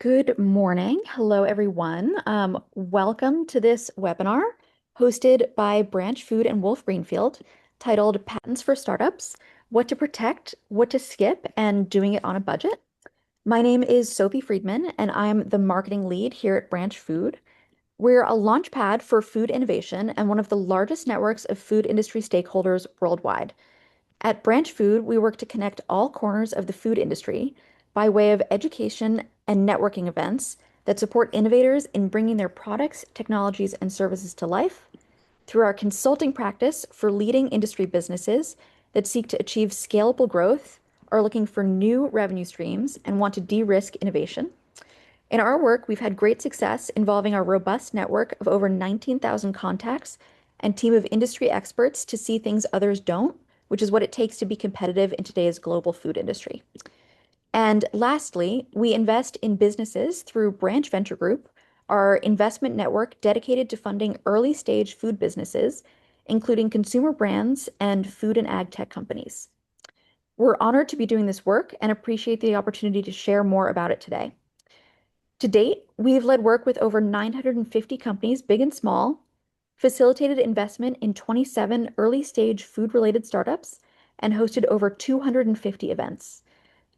Good morning. Hello, everyone. Welcome to this webinar hosted by Branchfood and Wolf Greenfield, titled Patents for Startups, What to Protect, What to Skip, and Doing It on a Budget. My name is Sophie Friedman, and I'm the marketing lead here at Branchfood. We're a launchpad for food innovation and one of the largest networks of food industry stakeholders worldwide. At Branch Food, we work to connect all corners of the food industry by way of education and networking events that support innovators in bringing their products, technologies, and services to life through our consulting practice for leading industry businesses that seek to achieve scalable growth, are looking for new revenue streams, and want to de-risk innovation. In our work, we've had great success involving our robust network of over 19,000 contacts and team of industry experts to see things others don't, which is what it takes to be competitive in today's global food industry. And lastly, we invest in businesses through Branch Venture Group, our investment network dedicated to funding early stage food businesses, including consumer brands and food and ag tech companies. We're honored to be doing this work and appreciate the opportunity to share more about it today. To date, we've led work with over 950 companies, big and small, facilitated investment in 27 early stage food related startups, and hosted over 250 events.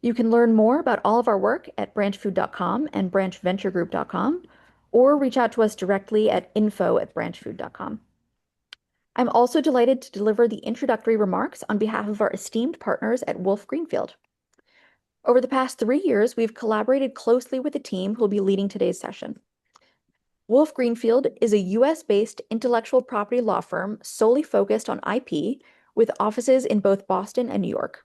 You can learn more about all of our work at branchfood.com and branchventuregroup.com, or reach out to us directly at info@branchfood.com. I'm also delighted to deliver the introductory remarks on behalf of our esteemed partners at Wolf Greenfield. Over the past 3 years, we've collaborated closely with the team who will be leading today's session. Wolf Greenfield is a US-based intellectual property law firm solely focused on IP, with offices in both Boston and New York.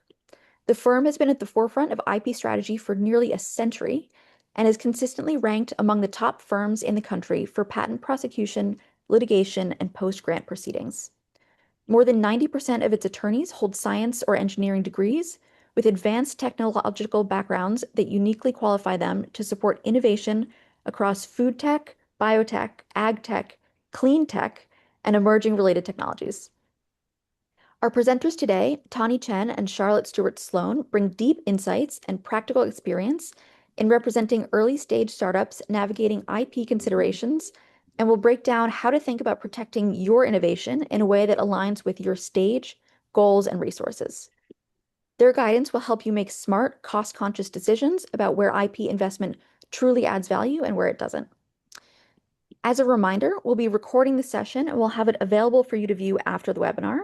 The firm has been at the forefront of IP strategy for nearly a century and is consistently ranked among the top firms in the country for patent prosecution, litigation, and post-grant proceedings. More than 90% of its attorneys hold science or engineering degrees with advanced technological backgrounds that uniquely qualify them to support innovation across food tech, biotech, ag tech, clean tech, and emerging related technologies. Our presenters today, Tani Chen and Charlotte Stewart Sloan, bring deep insights and practical experience in representing early stage startups navigating IP considerations, and will break down how to think about protecting your innovation in a way that aligns with your stage, goals, and resources. Their guidance will help you make smart, cost-conscious decisions about where IP investment truly adds value and where it doesn't. As a reminder, we'll be recording the session and we'll have it available for you to view after the webinar.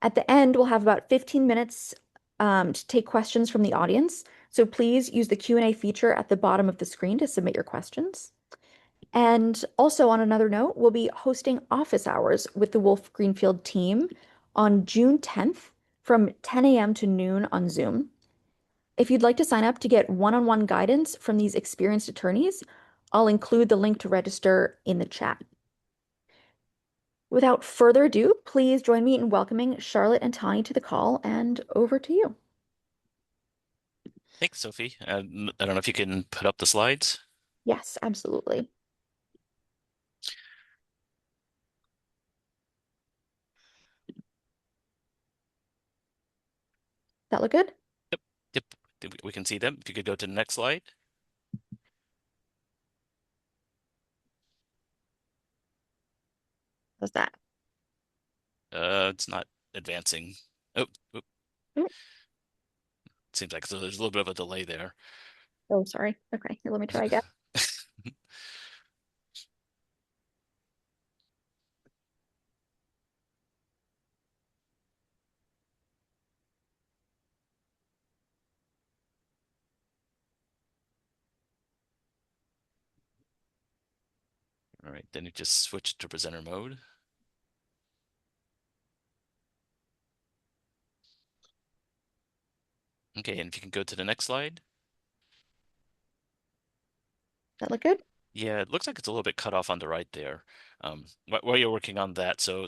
At the end, we'll have about 15 minutes to take questions from the audience. So please use the Q&A feature at the bottom of the screen to submit your questions. And also on another note, we'll be hosting office hours with the Wolf Greenfield team on June 10th from 10 a.m. to noon on Zoom. If you'd like to sign up to get one-on-one guidance from these experienced attorneys, I'll include the link to register in the chat. Without further ado, please join me in welcoming Charlotte and Tani to the call, and over to you. Thanks, Sophie. I don't know if you can put up the slides. Yes, absolutely. That look good? Yep, we can see them. If you could go to the next slide. How's that? It's not advancing. Oh, oh, Oh, seems like there's a little bit of a delay there. oh, sorry. Okay, here, let me try again. All right, then you just switch to presenter mode. Okay, and if you can go to the next slide. That look good? Yeah, it looks like it's a little bit cut off on the right there. While you're working on that, so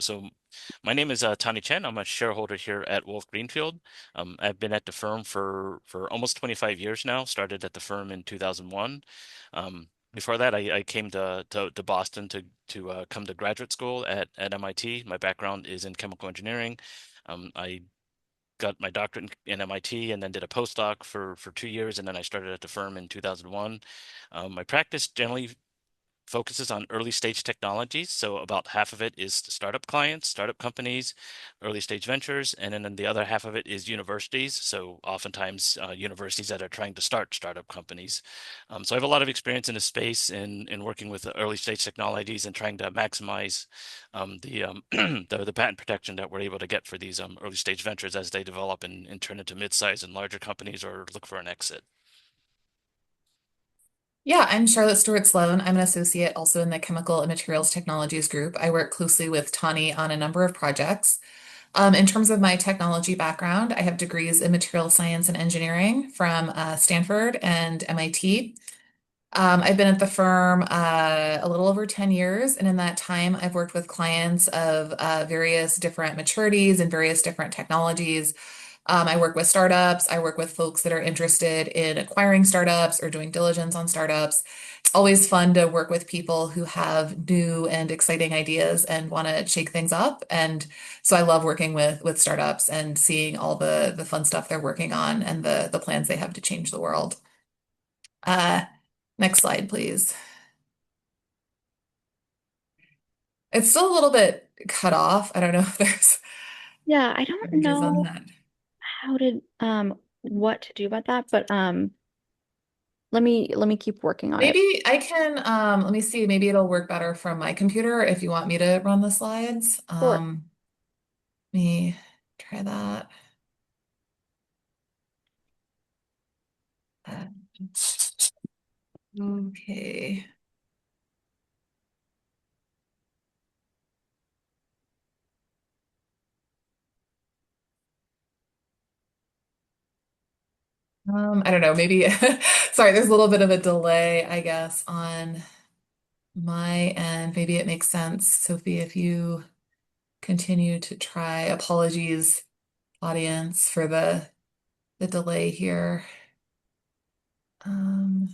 my name is Tani Chen. I'm a shareholder here at Wolf Greenfield. I've been at the firm for almost 25 years now. Started at the firm in 2001. Before that, I came to Boston to come to graduate school at MIT. My background is in chemical engineering. I got my doctorate in MIT and then did a postdoc for 2 years, and then I started at the firm in 2001. My practice generally focuses on early stage technologies. So about half of it is startup clients, startup companies, early stage ventures, and then the other half of it is universities. So oftentimes universities that are trying to start startup companies. So I have a lot of experience in this space in working with the early stage technologies and trying to maximize the patent protection that we're able to get for these early stage ventures as they develop and turn into mid-sized and larger companies or look for an exit. Yeah, I'm Charlotte Stewart Sloan. I'm an associate also in the Chemical and Materials Technologies group. I work closely with Tani on a number of projects. In terms of my technology background, I have degrees in material science and engineering from Stanford and MIT. I've been at the firm a little over 10 years, and in that time, I've worked with clients of various different maturities and various different technologies. I work with startups. I work with folks that are interested in acquiring startups or doing diligence on startups. It's always fun to work with people who have new and exciting ideas and want to shake things up. And so I love working with startups and seeing all the fun stuff they're working on and the plans they have to change the world. Uh, Next slide, please. It's still a little bit cut off. I don't know if there's Yeah, I don't changes on know that. how to what to do about that, but let me keep working on it. Maybe I can, let me see, maybe it'll work better from my computer if you want me to run the slides. Sure. Let me try that. Uh, Okay. I don't know, maybe, sorry, there's a little bit of a delay, I guess, on my end. Maybe it makes sense, Sophie, if you continue to try. Apologies, audience, for the delay here. Um,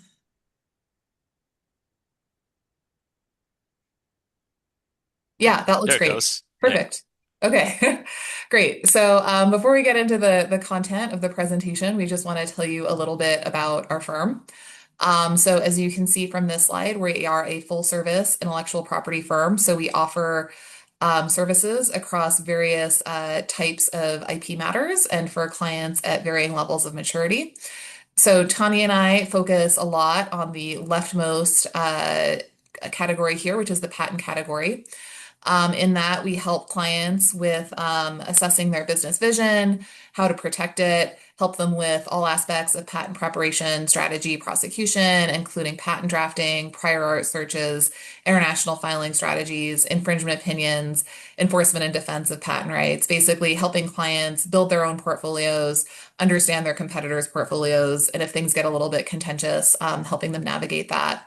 yeah, that looks There it great. goes. Yeah. Perfect. Okay, great. So before we get into the content of the presentation, we just want to tell you a little bit about our firm. So as you can see from this slide, we are a full service intellectual property firm. So we offer services across various types of IP matters and for clients at varying levels of maturity. So Tanya and I focus a lot on the leftmost category here, which is the patent category. In that, we help clients with assessing their business vision, how to protect it, help them with all aspects of patent preparation, strategy, prosecution, including patent drafting, prior art searches, international filing strategies, infringement opinions, enforcement and defense of patent rights, basically helping clients build their own portfolios, understand their competitors' portfolios, and if things get a little bit contentious, helping them navigate that.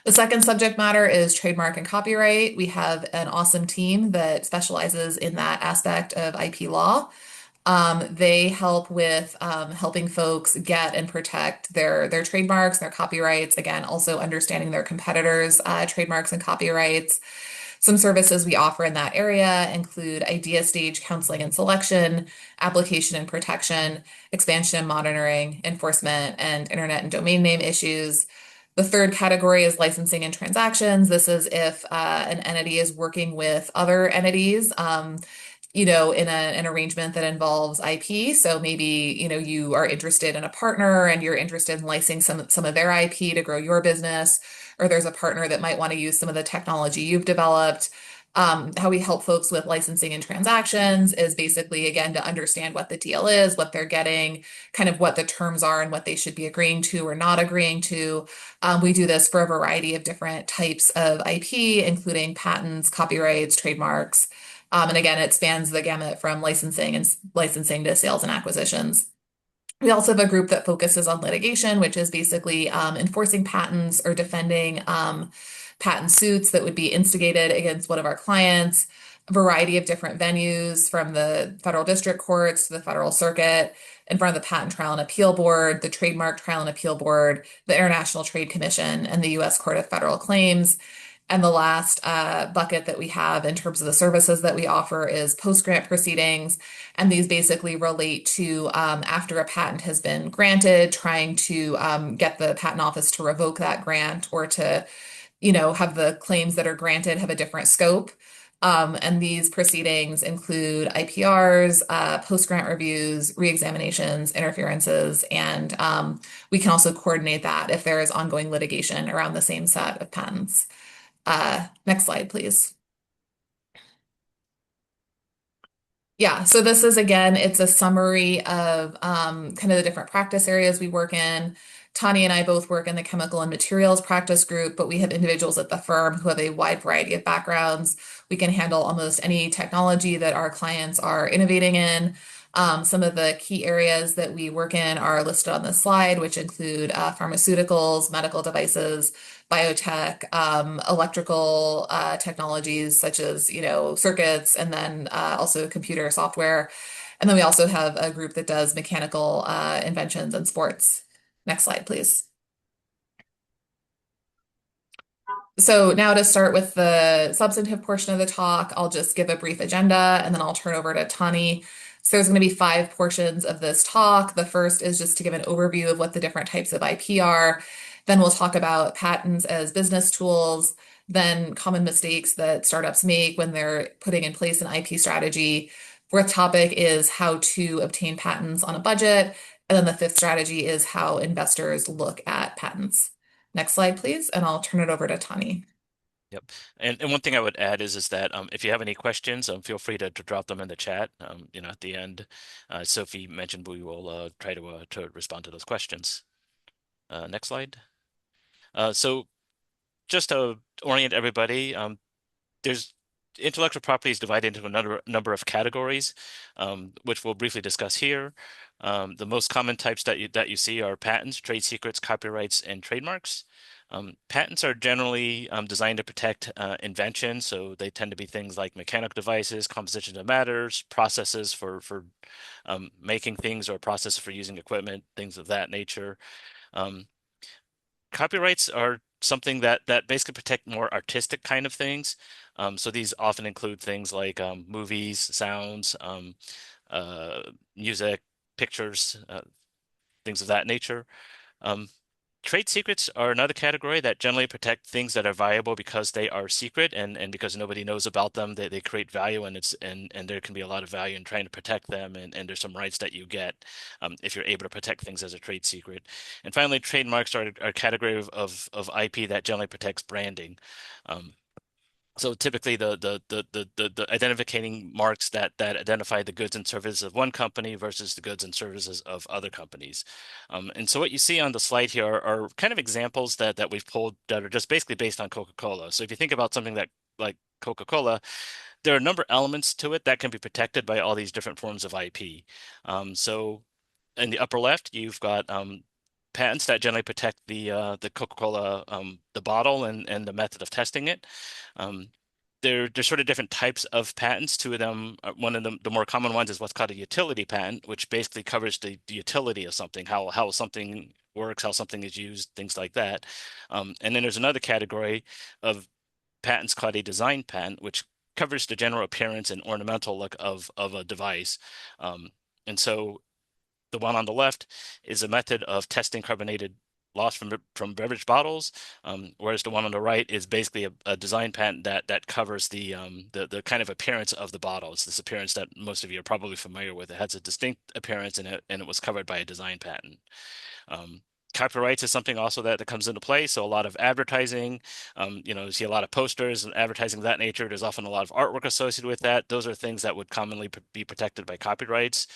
The second subject matter is trademark and copyright. We have an awesome team that specializes in that aspect of IP law. They help with helping folks get and protect their trademarks, their copyrights. Again, also understanding their competitors' trademarks and copyrights. Some services we offer in that area include idea stage counseling and selection, application and protection, expansion and monitoring, enforcement, and internet and domain name issues. The third category is licensing and transactions. This is if an entity is working with other entities, in an arrangement that involves IP. So maybe, you are interested in a partner and you're interested in licensing some of their IP to grow your business, or there's a partner that might want to use some of the technology you've developed. How we help folks with licensing and transactions is basically, again, to understand what the deal is, what they're getting, kind of what the terms are and what they should be agreeing to or not agreeing to. We do this for a variety of different types of IP, including patents, copyrights, trademarks. And again, it spans the gamut from licensing to sales and acquisitions. We also have a group that focuses on litigation, which is basically enforcing patents or defending patent suits that would be instigated against one of our clients, a variety of different venues from the federal district courts to the federal circuit, in front of the Patent Trial and Appeal Board, the Trademark Trial and Appeal Board, the International Trade Commission, and the U.S. Court of Federal Claims. And the last bucket that we have in terms of the services that we offer is post-grant proceedings. And these basically relate to after a patent has been granted, trying to get the patent office to revoke that grant or to, have the claims that are granted have a different scope. And these proceedings include IPRs, post-grant reviews, reexaminations, interferences, and we can also coordinate that if there is ongoing litigation around the same set of patents. Next slide, please. Yeah, so this is again, it's a summary of kind of the different practice areas we work in. Tani and I both work in the chemical and materials practice group, but we have individuals at the firm who have a wide variety of backgrounds. We can handle almost any technology that our clients are innovating in. Some of the key areas that we work in are listed on this slide, which include pharmaceuticals, medical devices, biotech, electrical technologies such as, circuits, and then also computer software. And then we also have a group that does mechanical inventions and sports. Next slide, please. So now to start with the substantive portion of the talk, I'll just give a brief agenda and then I'll turn over to Tani. So there's going to be 5 portions of this talk. The first is just to give an overview of what the different types of IP are. Then we'll talk about patents as business tools, then common mistakes that startups make when they're putting in place an IP strategy. Fourth topic is how to obtain patents on a budget. And then the fifth strategy is how investors look at patents. Next slide, please, and I'll turn it over to Tani. Yep. And one thing I would add is that if you have any questions, feel free to drop them in the chat. At the end, Sophie mentioned we will try to respond to those questions. Next slide. So just to orient everybody, there's intellectual property is divided into a number of categories, which we'll briefly discuss here. The most common types that you see are patents, trade secrets, copyrights, and trademarks. Patents are generally designed to protect invention, so they tend to be things like mechanical devices, compositions of matters, processes for making things, or processes for using equipment, things of that nature. Copyrights are something that basically protect more artistic kind of things. So these often include things like movies, sounds, music, pictures, things of that nature. Trade secrets are another category that generally protect things that are valuable because they are secret and because nobody knows about them. They create value, and there can be a lot of value in trying to protect them, and there's some rights that you get if you're able to protect things as a trade secret. And finally, trademarks are a category of IP that generally protects branding. So typically, the identifying marks that identify the goods and services of one company versus the goods and services of other companies. And so what you see on the slide here are kind of examples that we've pulled that are just basically based on Coca-Cola. So if you think about something that like Coca-Cola, there are a number of elements to it that can be protected by all these different forms of IP. So in the upper left, you've got patents that generally protect the Coca-Cola the bottle and the method of testing it. There's sort of different types of patents. Two of them, one of the more common ones is what's called a utility patent, which basically covers the utility of something, how something works, how something is used, things like that. And then there's another category of patents called a design patent, which covers the general appearance and ornamental look of a device. And so the one on the left is a method of testing carbonated loss from beverage bottles, whereas the one on the right is basically a design patent that covers the kind of appearance of the bottle. It's this appearance that most of you are probably familiar with. It has a distinct appearance, and it was covered by a design patent. Copyrights is something also that comes into play. So a lot of advertising, you see a lot of posters and advertising of that nature. There's often a lot of artwork associated with that. Those are things that would commonly be protected by copyrights.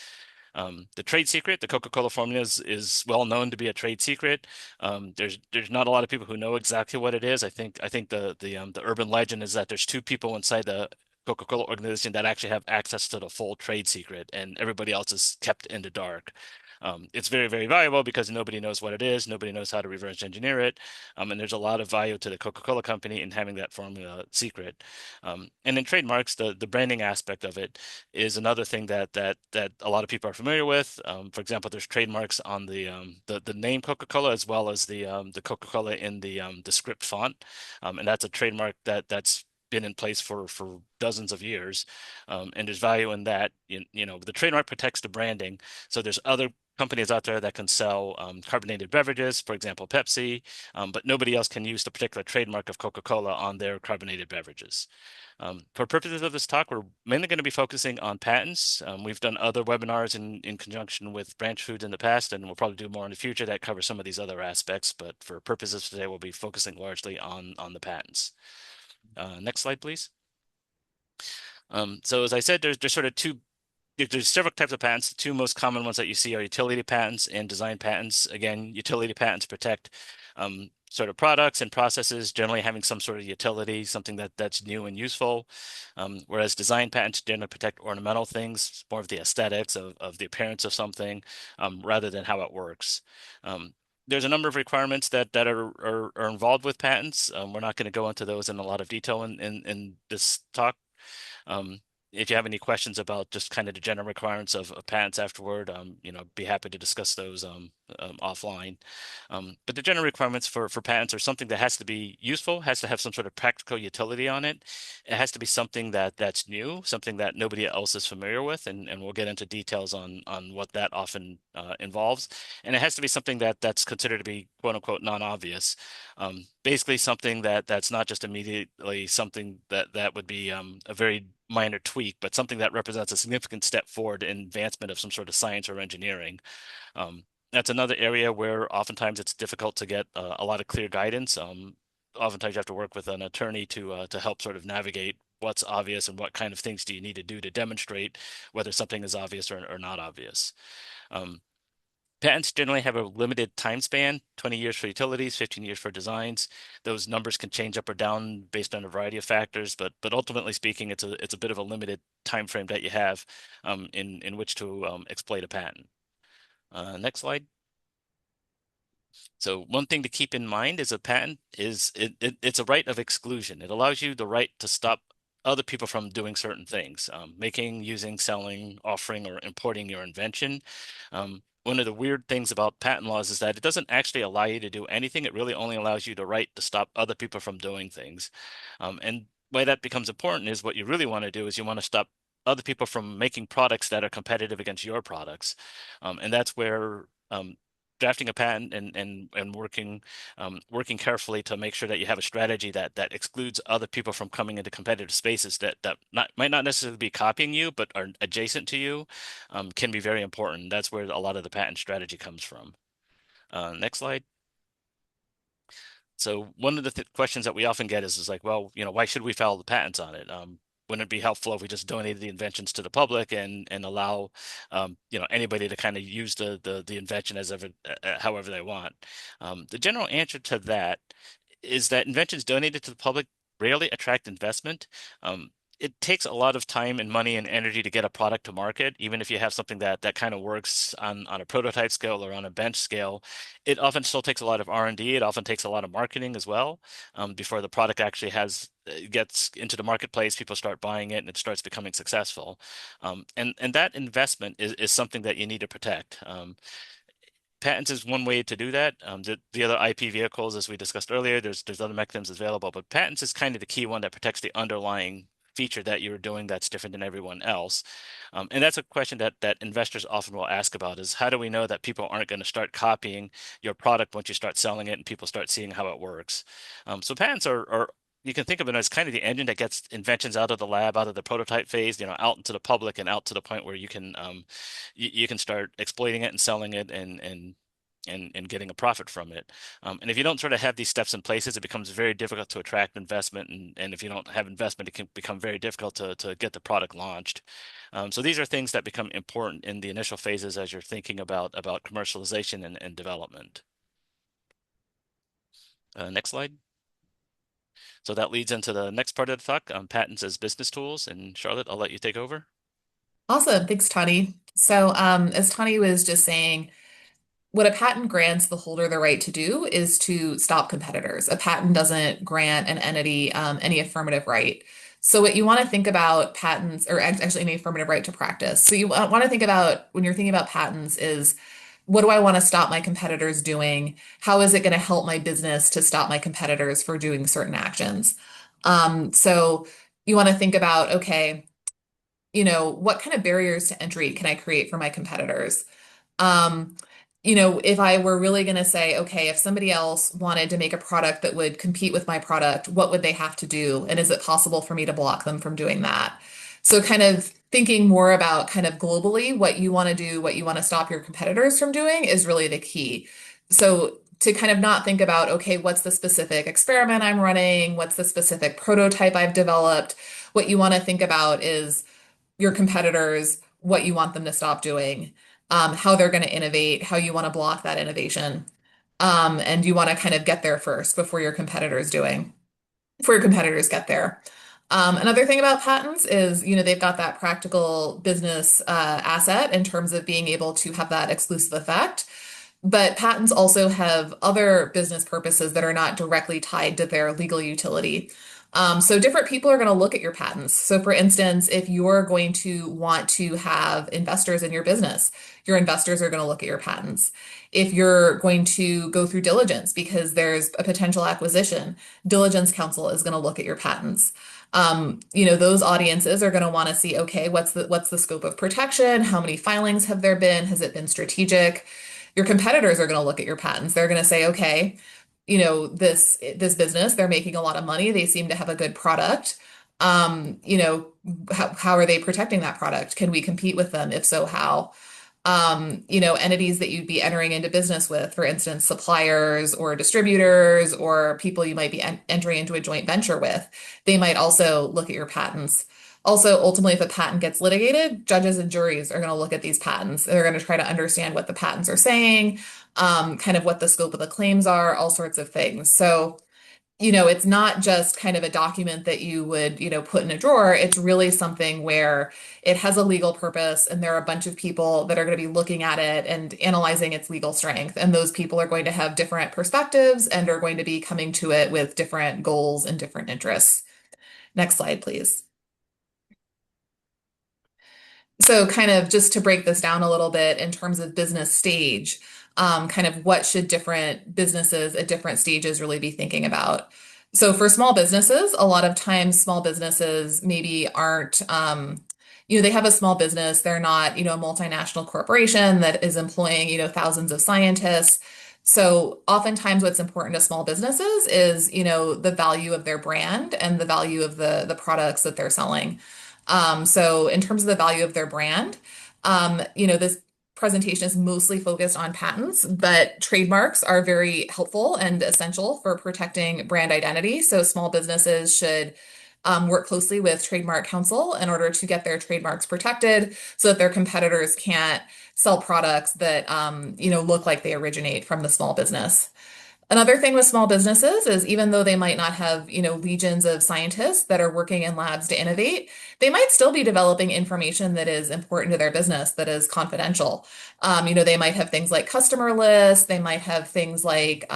The trade secret, the Coca-Cola formula is well known to be a trade secret. There's not a lot of people who know exactly what it is. I think the urban legend is that there's 2 people inside the Coca-Cola organization that actually have access to the full trade secret, and everybody else is kept in the dark. It's very, very valuable because nobody knows what it is, nobody knows how to reverse engineer it, and there's a lot of value to the Coca-Cola company in having that formula secret. And in trademarks, the branding aspect of it is another thing that a lot of people are familiar with. For example, there's trademarks on the name Coca-Cola as well as the Coca-Cola in the script font, and that's a trademark that's been in place for dozens of years, and there's value in that. The trademark protects the branding, so there's other companies out there that can sell carbonated beverages, for example, Pepsi, but nobody else can use the particular trademark of Coca-Cola on their carbonated beverages. For purposes of this talk, we're mainly going to be focusing on patents. We've done other webinars in conjunction with Branchfood in the past, and we'll probably do more in the future that cover some of these other aspects. But for purposes today, we'll be focusing largely on the patents. Next slide, please. So as I said, there's sort of there's several types of patents. The two most common ones that you see are utility patents and design patents. Again, utility patents protect sort of products and processes, generally having some sort of utility, something that's new and useful. Whereas design patents generally protect ornamental things, more of the aesthetics of the appearance of something, rather than how it works. There's a number of requirements that are involved with patents. We're not going to go into those in a lot of detail in this talk. If you have any questions about just kind of the general requirements of patents afterward, be happy to discuss those offline. But the general requirements for patents are something that has to be useful, has to have some sort of practical utility on it. It has to be something that's new, something that nobody else is familiar with, and we'll get into details on what that often involves. And it has to be something that's considered to be quote unquote non-obvious. Basically something that's not just immediately something that would be a very minor tweak, but something that represents a significant step forward in advancement of some sort of science or engineering. That's another area where oftentimes it's difficult to get a lot of clear guidance. Oftentimes you have to work with an attorney to help sort of navigate what's obvious and what kind of things do you need to do to demonstrate whether something is obvious or not obvious. Patents generally have a limited time span, 20 years for utilities, 15 years for designs. Those numbers can change up or down based on a variety of factors, but ultimately speaking, it's a bit of a limited time frame that you have in which to exploit a patent. Next slide. So one thing to keep in mind is a patent is it's a right of exclusion. It allows you the right to stop other people from doing certain things, making, using, selling, offering, or importing your invention. One of the weird things about patent laws is that it doesn't actually allow you to do anything. It really only allows you the right to stop other people from doing things. And why that becomes important is what you really want to do is you want to stop other people from making products that are competitive against your products. And that's where drafting a patent and working carefully to make sure that you have a strategy that excludes other people from coming into competitive spaces that might not necessarily be copying you but are adjacent to you, can be very important. That's where a lot of the patent strategy comes from. Next slide. So one of the questions that we often get is like, well, why should we file the patents on it? Wouldn't it be helpful if we just donated the inventions to the public and allow anybody to kind of use the invention as ever however they want? The general answer to that is that inventions donated to the public rarely attract investment. It takes a lot of time and money and energy to get a product to market, even if you have something that kind of works on a prototype scale or on a bench scale. It often still takes a lot of R&D. It often takes a lot of marketing as well, before the product actually gets into the marketplace, people start buying it, and it starts becoming successful. And that investment is something that you need to protect. Patents is one way to do that. The other IP vehicles, as we discussed earlier, there's other mechanisms available, but patents is kind of the key one that protects the underlying feature that you're doing that's different than everyone else. And that's a question that investors often will ask about is how do we know that people aren't going to start copying your product once you start selling it and people start seeing how it works? So patents are you can think of it as kind of the engine that gets inventions out of the lab, out of the prototype phase, out into the public and out to the point where you can you can start exploiting it and selling it and getting a profit from it. And if you don't sort of have these steps in place, it becomes very difficult to attract investment. And if you don't have investment, it can become very difficult to get the product launched. So these are things that become important in the initial phases as you're thinking about commercialization and development. Next slide. So that leads into the next part of the talk, patents as business tools. And Charlotte, I'll let you take over. Awesome. Thanks, Tony. So, as Tani was just saying, what a patent grants the holder the right to do is to stop competitors. A patent doesn't grant an entity any affirmative right. So what you want to think about patents, or actually any affirmative right to practice. So you want to think about when you're thinking about patents is what do I want to stop my competitors doing? How is it going to help my business to stop my competitors for doing certain actions? So you want to think about, okay, what kind of barriers to entry can I create for my competitors? Um, if I were really going to say, okay, if somebody else wanted to make a product that would compete with my product, what would they have to do? And is it possible for me to block them from doing that? So kind of thinking more about kind of globally what you want to do, what you want to stop your competitors from doing is really the key. So to kind of not think about, okay, what's the specific experiment I'm running? What's the specific prototype I've developed? What you want to think about is your competitors, what you want them to stop doing, how they're going to innovate, how you want to block that innovation. And you want to kind of get there first before your competitors get there. Another thing about patents is, they've got that practical business asset in terms of being able to have that exclusive effect. But patents also have other business purposes that are not directly tied to their legal utility. So different people are going to look at your patents. So for instance, if you're going to want to have investors in your business, your investors are going to look at your patents. If you're going to go through diligence because there's a potential acquisition, diligence counsel is going to look at your patents. Those audiences are going to want to see, okay, what's the scope of protection? How many filings have there been? Has it been strategic? Your competitors are going to look at your patents. They're going to say, okay, this business, they're making a lot of money. They seem to have a good product. How are they protecting that product? Can we compete with them? If so, how? Entities that you'd be entering into business with, for instance, suppliers or distributors or people you might be entering into a joint venture with, they might also look at your patents. Also, ultimately, if a patent gets litigated, judges and juries are going to look at these patents. They're going to try to understand what the patents are saying, kind of what the scope of the claims are, all sorts of things. So, it's not just kind of a document that you would, put in a drawer. It's really something where it has a legal purpose and there are a bunch of people that are going to be looking at it and analyzing its legal strength. And those people are going to have different perspectives and are going to be coming to it with different goals and different interests. Next slide, please. So kind of just to break this down a little bit in terms of business stage, kind of what should different businesses at different stages really be thinking about? So for small businesses, a lot of times small businesses maybe aren't, they have a small business. They're not, a multinational corporation that is employing, thousands of scientists. So oftentimes what's important to small businesses is, the value of their brand and the value of the products that they're selling. So in terms of the value of their brand, this presentation is mostly focused on patents, but trademarks are very helpful and essential for protecting brand identity. So small businesses should work closely with trademark counsel in order to get their trademarks protected so that their competitors can't sell products that, look like they originate from the small business. Another thing with small businesses is even though they might not have, legions of scientists that are working in labs to innovate, they might still be developing information that is important to their business that is confidential. They might have things like customer lists, they might have things like,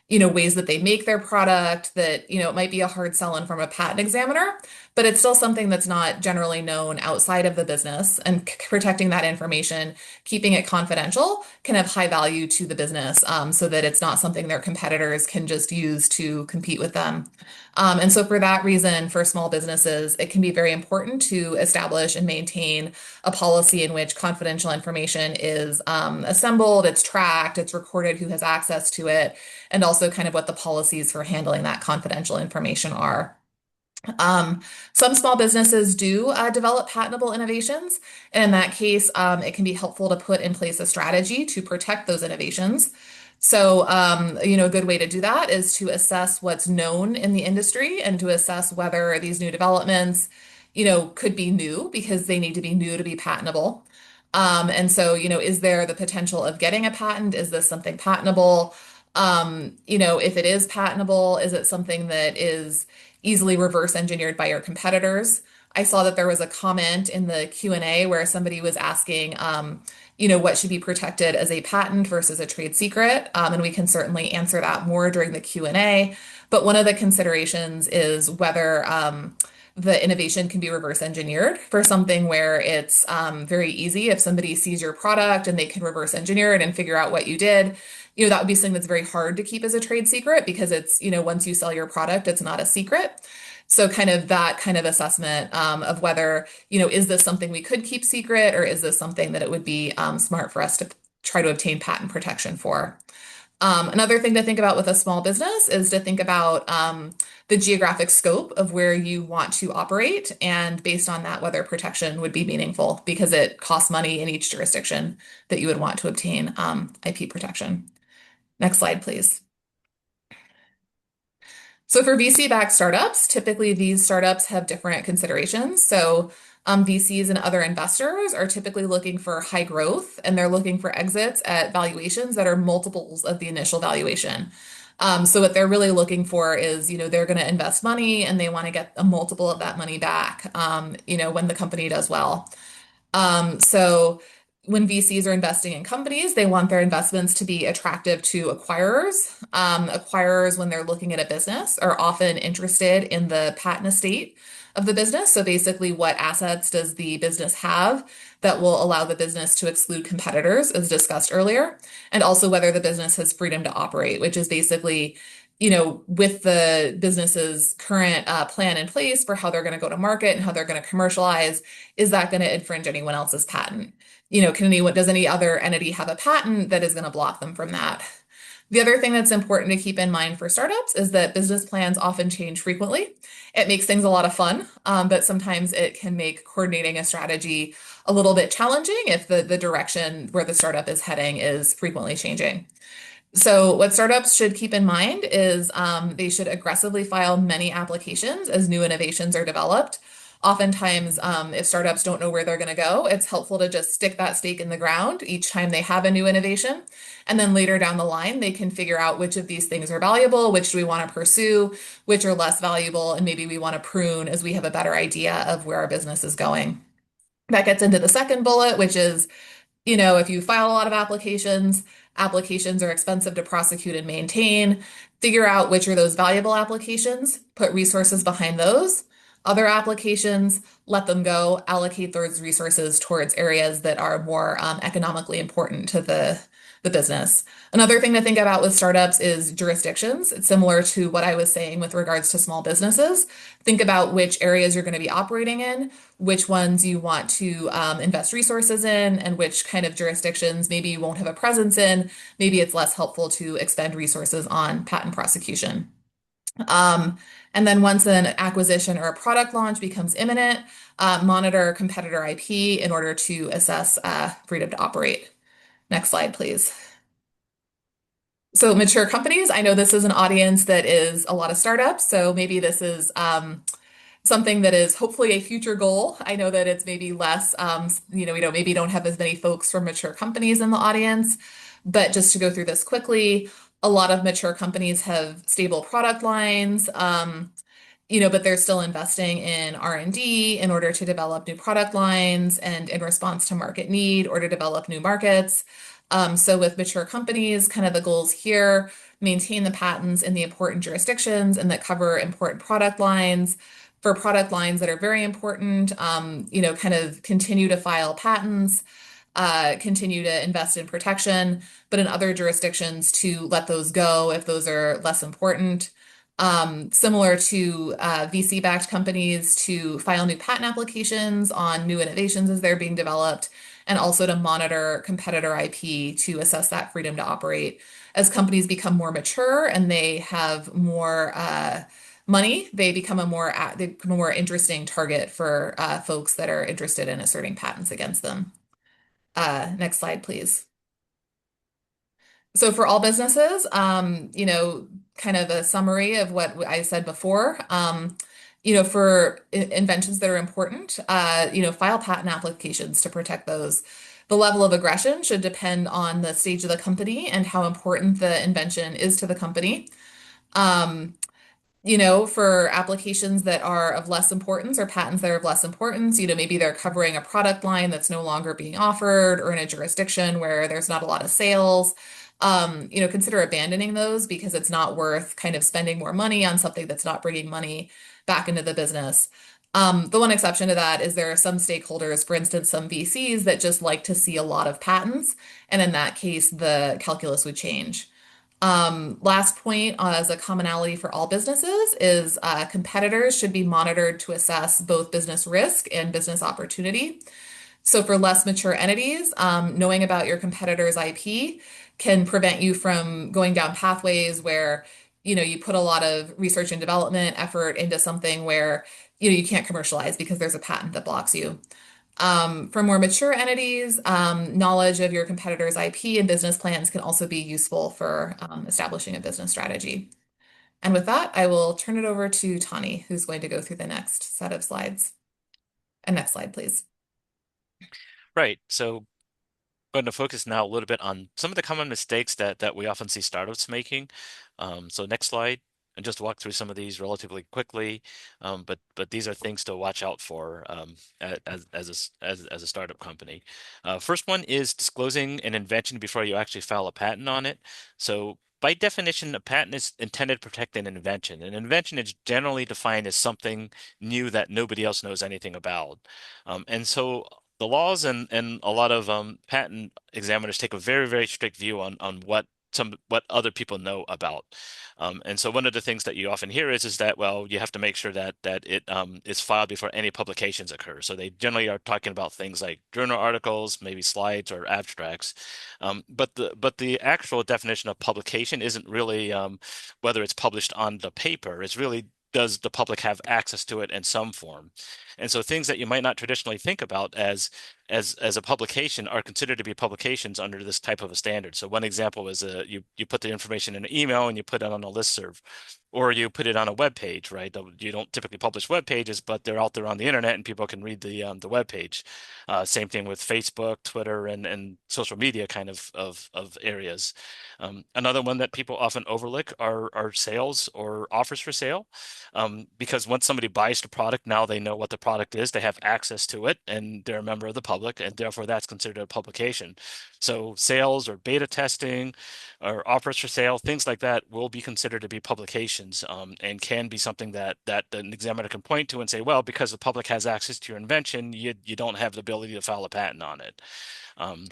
ways that they make their product that, it might be a hard sell-in from a patent examiner, but it's still something that's not generally known outside of the business. And protecting that information, keeping it confidential, can have high value to the business, so that it's not something their competitors can just use to compete with them. And so for that reason, for small businesses, it can be very important to establish and maintain a policy in which confidential information is assembled, it's tracked, it's recorded who has access to it, and also kind of what the policies for handling that confidential information are. Some small businesses do develop patentable innovations, and in that case, it can be helpful to put in place a strategy to protect those innovations. So, a good way to do that is to assess what's known in the industry and to assess whether these new developments, could be new because they need to be new to be patentable. And so, is there the potential of getting a patent? Is this something patentable? If it is patentable, is it something that is easily reverse engineered by your competitors? I saw that there was a comment in the Q&A where somebody was asking, what should be protected as a patent versus a trade secret, and we can certainly answer that more during the Q&A. But one of the considerations is whether the innovation can be reverse engineered for something where it's very easy. If somebody sees your product and they can reverse engineer it and figure out what you did, that would be something that's very hard to keep as a trade secret because it's, once you sell your product, it's not a secret. So kind of that kind of assessment of whether, is this something we could keep secret or is this something that it would be smart for us to try to obtain patent protection for? Another thing to think about with a small business is to think about the geographic scope of where you want to operate, and based on that, whether protection would be meaningful because it costs money in each jurisdiction that you would want to obtain IP protection. Next slide, please. So for VC-backed startups, typically these startups have different considerations. So VCs and other investors are typically looking for high growth, and they're looking for exits at valuations that are multiples of the initial valuation. So what they're really looking for is, they're going to invest money and they want to get a multiple of that money back, when the company does well. So when VCs are investing in companies, they want their investments to be attractive to acquirers. Acquirers, when they're looking at a business, are often interested in the patent estate of the business. So basically, what assets does the business have that will allow the business to exclude competitors, as discussed earlier, and also whether the business has freedom to operate, which is basically with the business's current plan in place for how they're going to go to market and how they're going to commercialize, is that going to infringe anyone else's patent? Does any other entity have a patent that is going to block them from that? The other thing that's important to keep in mind for startups is that business plans often change frequently. It makes things a lot of fun, but sometimes it can make coordinating a strategy a little bit challenging if the direction where the startup is heading is frequently changing. So what startups should keep in mind is they should aggressively file many applications as new innovations are developed. Oftentimes, if startups don't know where they're going to go, it's helpful to just stick that stake in the ground each time they have a new innovation. And then later down the line, they can figure out which of these things are valuable, which do we want to pursue, which are less valuable, and maybe we want to prune as we have a better idea of where our business is going. That gets into the second bullet, which is if you file a lot of applications, applications are expensive to prosecute and maintain. Figure out which are those valuable applications, put resources behind those. Other applications, let them go, allocate those resources towards areas that are more economically important to the business. Another thing to think about with startups is jurisdictions. It's similar to what I was saying with regards to small businesses. Think about which areas you're going to be operating in, which ones you want to invest resources in, and which kind of jurisdictions maybe you won't have a presence in. Maybe it's less helpful to expend resources on patent prosecution. And then once an acquisition or a product launch becomes imminent, monitor competitor IP in order to assess freedom to operate. Next slide, please. So mature companies, I know this is an audience that is a lot of startups, so maybe this is something that is hopefully a future goal. I know that it's maybe less, we maybe don't have as many folks from mature companies in the audience, but just to go through this quickly, a lot of mature companies have stable product lines, but they're still investing in R&D in order to develop new product lines and in response to market need or to develop new markets. So with mature companies, kind of the goals here, maintain the patents in the important jurisdictions and that cover important product lines. For product lines that are very important, kind of continue to file patents, continue to invest in protection, but in other jurisdictions to let those go if those are less important. Similar to VC-backed companies to file new patent applications on new innovations as they're being developed, and also to monitor competitor IP to assess that freedom to operate. As companies become more mature and they have more money, they become a more interesting target for folks that are interested in asserting patents against them. Next slide, please. So for all businesses, kind of a summary of what I said before. For inventions that are important, file patent applications to protect those. The level of aggression should depend on the stage of the company and how important the invention is to the company. for applications that are of less importance or patents that are of less importance, maybe they're covering a product line that's no longer being offered or in a jurisdiction where there's not a lot of sales. Consider abandoning those because it's not worth kind of spending more money on something that's not bringing money back into the business. The one exception to that is there are some stakeholders, for instance, some VCs that just like to see a lot of patents, and in that case, the calculus would change. Last point as a commonality for all businesses is competitors should be monitored to assess both business risk and business opportunity. So for less mature entities, knowing about your competitor's IP can prevent you from going down pathways where, you put a lot of research and development effort into something where, you can't commercialize because there's a patent that blocks you. For more mature entities, knowledge of your competitor's IP and business plans can also be useful for establishing a business strategy. And with that, I will turn it over to Tani, who's going to go through the next set of slides. And next slide, please. Right. So I'm going to focus now a little bit on some of the common mistakes that we often see startups making. So next slide, and just walk through some of these relatively quickly. But these are things to watch out for as a startup company. First one is disclosing an invention before you actually file a patent on it. So by definition, a patent is intended to protect an invention. An invention is generally defined as something new that nobody else knows anything about. And so the laws and a lot of patent examiners take a very, very strict view on what other people know about. And so one of the things that you often hear is that, well, you have to make sure that it is filed before any publications occur. So they generally are talking about things like journal articles, maybe slides or abstracts. But the actual definition of publication isn't really whether it's published on the paper. It's really, does the public have access to it in some form? And so things that you might not traditionally think about as a publication are considered to be publications under this type of a standard. So one example is you put the information in an email and you put it on a listserv, or you put it on a web page, right? You don't typically publish web pages, but they're out there on the internet and people can read the web page. Same thing with Facebook, Twitter, and social media kind of areas. Another one that people often overlook are sales or offers for sale, because once somebody buys the product, now they know what the product is, they have access to it, and they're a member of the public, and therefore that's considered a publication. So sales or beta testing or offers for sale, things like that will be considered to be publications, and can be something that an examiner can point to and say, well, because the public has access to your invention, you don't have the ability to file a patent on it. Um,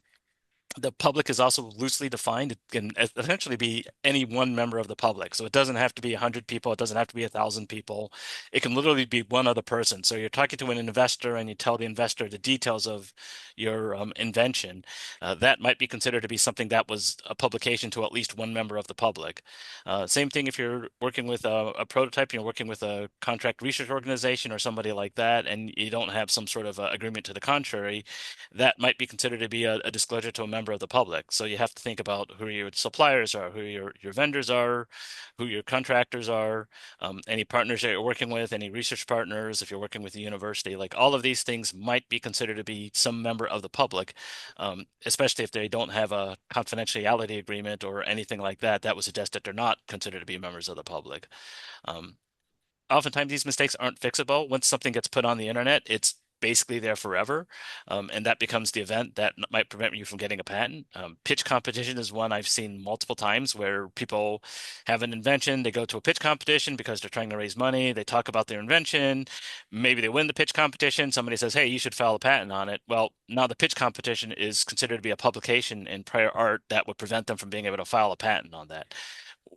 the public is also loosely defined. It can essentially be any one member of the public. So it doesn't have to be 100 people. It doesn't have to be 1,000 people. It can literally be one other person. So you're talking to an investor and you tell the investor the details of your invention. That might be considered to be something that was a publication to at least one member of the public. Same thing if you're working with a prototype, you're working with a contract research organization or somebody like that, and you don't have some sort of agreement to the contrary, that might be considered to be a disclosure to a member of the public. So you have to think about who your suppliers are, who your vendors are, who your contractors are, any partners that you're working with, any research partners, if you're working with a university, like all of these things might be considered to be some member of the public, especially if they don't have a confidentiality agreement or anything like that. That would suggest that they're not considered to be members of the public. Um, Oftentimes these mistakes aren't fixable. Once something gets put on the internet, it's basically there forever. And that becomes the event that might prevent you from getting a patent. Pitch competition is one I've seen multiple times where people have an invention, they go to a pitch competition because they're trying to raise money, they talk about their invention, maybe they win the pitch competition, somebody says, hey, you should file a patent on it. Well, now the pitch competition is considered to be a publication in prior art that would prevent them from being able to file a patent on that,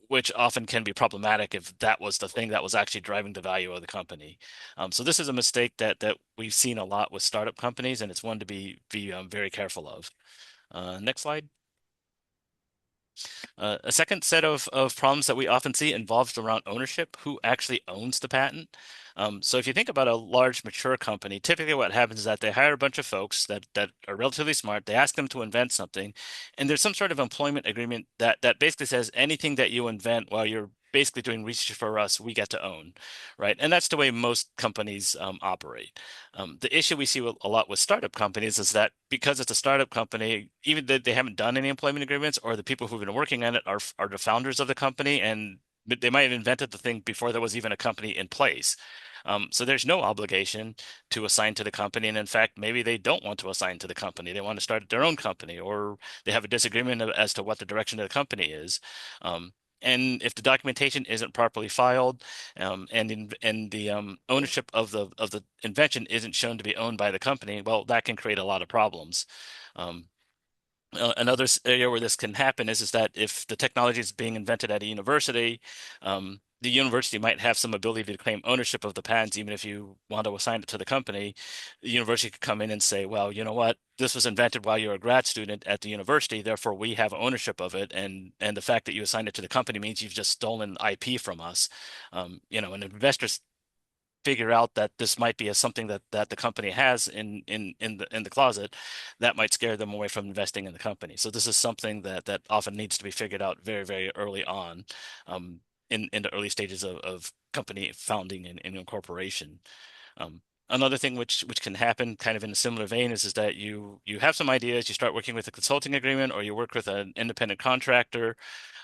which often can be problematic if that was the thing that was actually driving the value of the company. So this is a mistake that we've seen a lot with startup companies, and it's one to be very careful of. Next slide. A second set of problems that we often see involves around ownership, who actually owns the patent. So if you think about a large mature company, typically what happens is that they hire a bunch of folks that are relatively smart. They ask them to invent something, and there's some sort of employment agreement that basically says anything that you invent while you're basically doing research for us, we get to own, right? And that's the way most companies operate. The issue we see a lot with startup companies is that because it's a startup company, even though they haven't done any employment agreements, or the people who've been working on it are the founders of the company, and they might have invented the thing before there was even a company in place. So there's no obligation to assign to the company. And in fact, maybe they don't want to assign to the company. They want to start their own company, or they have a disagreement as to what the direction of the company is. And if the documentation isn't properly filed, and the ownership of the invention isn't shown to be owned by the company, well, that can create a lot of problems. Um, Another area where this can happen is that if the technology is being invented at a university, the university might have some ability to claim ownership of the patents, even if you want to assign it to the company. The university could come in and say, well, you know what, this was invented while you were a grad student at the university, therefore we have ownership of it, and the fact that you assigned it to the company means you've just stolen IP from us. And investors figure out that this might be something that the company has in the closet, that might scare them away from investing in the company. So this is something that often needs to be figured out very, very early on, um, in the early stages of company founding and incorporation. Um, Another thing which can happen kind of in a similar vein is that you have some ideas, you start working with a consulting agreement, or you work with an independent contractor.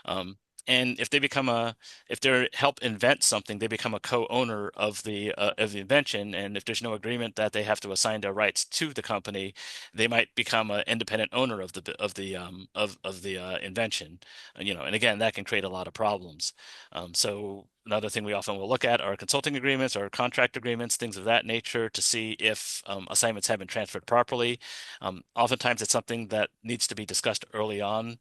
Um, and if they're help invent something, they become a co-owner of the invention. And if there's no agreement that they have to assign their rights to the company, they might become an independent owner of the invention. And again, that can create a lot of problems. So another thing we often will look at are consulting agreements or contract agreements, things of that nature, to see if assignments have been transferred properly. Oftentimes, it's something that needs to be discussed early on,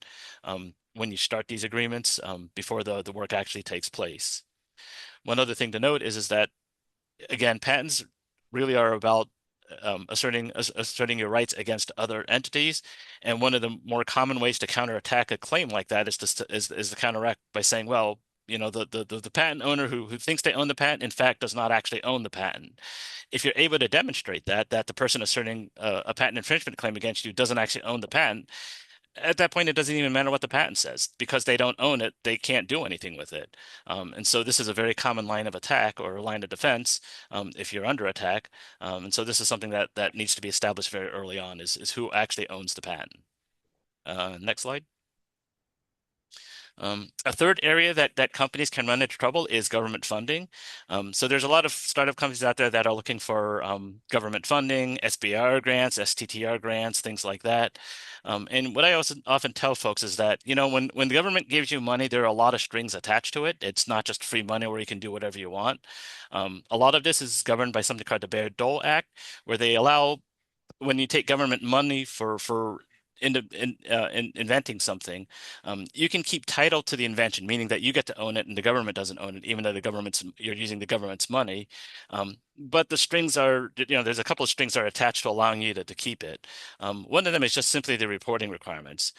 when you start these agreements, before the work actually takes place. One other thing to note is that, again, patents really are about asserting your rights against other entities. And one of the more common ways to counterattack a claim like that is to counteract by saying, well, the patent owner who thinks they own the patent, in fact, does not actually own the patent. If you're able to demonstrate that the person asserting a patent infringement claim against you doesn't actually own the patent, at that point, it doesn't even matter what the patent says, because they don't own it. They can't do anything with it. And so this is a very common line of attack or line of defense, if you're under attack. And so this is something that needs to be established very early on, is who actually owns the patent. Next slide. A third area that companies can run into trouble is government funding. So there's a lot of startup companies out there that are looking for government funding, SBIR grants, STTR grants, things like that. And what I also often tell folks is that, when the government gives you money, there are a lot of strings attached to it. It's not just free money where you can do whatever you want. A lot of this is governed by something called the Bayh-Dole Act, where they allow, when you take government money for inventing something, you can keep title to the invention, meaning that you get to own it and the government doesn't own it, even though you're using the government's money. But the strings are, there's a couple of strings that are attached to allowing you to keep it. One of them is just simply the reporting requirements.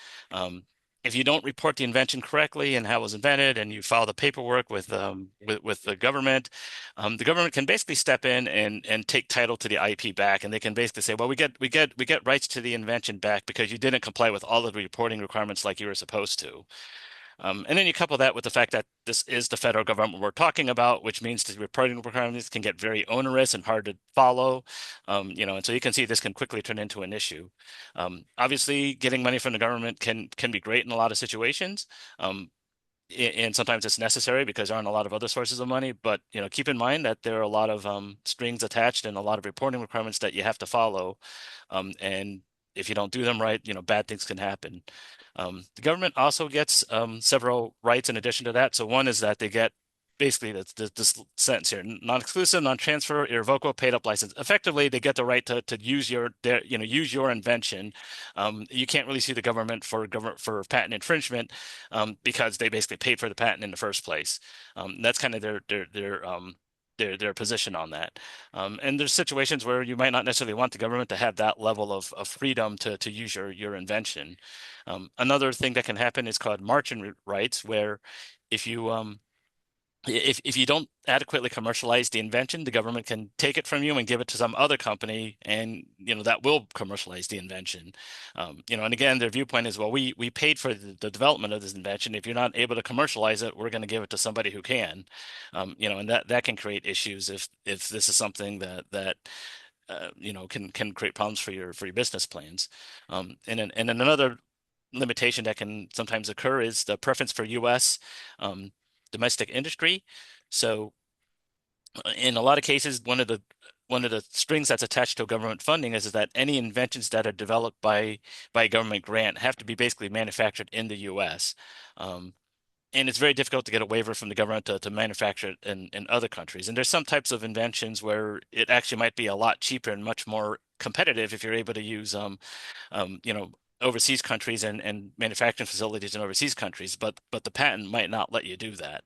If you don't report the invention correctly and how it was invented, and you file the paperwork with the government can basically step in and take title to the IP back, and they can basically say, well, we get rights to the invention back because you didn't comply with all of the reporting requirements like you were supposed to. And then you couple that with the fact that this is the federal government we're talking about, which means the reporting requirements can get very onerous and hard to follow. And so you can see this can quickly turn into an issue. Obviously, getting money from the government can be great in a lot of situations. And sometimes it's necessary because there aren't a lot of other sources of money. But keep in mind that there are a lot of strings attached and a lot of reporting requirements that you have to follow. And if you don't do them right, bad things can happen. The government also gets several rights in addition to that. So one is that they get basically this sentence here: non-exclusive, non-transfer, irrevocable, paid-up license. Effectively, they get the right to use your invention. You can't really sue the government for patent infringement, because they basically paid for the patent in the first place. That's kind of their position on that. And there's situations where you might not necessarily want the government to have that level of freedom to use your invention. Another thing that can happen is called margin rights, where if you if you don't adequately commercialize the invention, the government can take it from you and give it to some other company, and that will commercialize the invention. And again, their viewpoint is, well, we paid for the development of this invention. If you're not able to commercialize it, we're going to give it to somebody who can. And that can create issues if this is something that can create problems for your business plans. And another limitation that can sometimes occur is the preference for U.S. domestic industry. So in a lot of cases, one of the strings that's attached to government funding is that any inventions that are developed by a government grant have to be basically manufactured in the U.S. Um, and it's very difficult to get a waiver from the government to manufacture it in other countries. And there's some types of inventions where it actually might be a lot cheaper and much more competitive if you're able to use you know, overseas countries and manufacturing facilities in overseas countries, but the patent might not let you do that.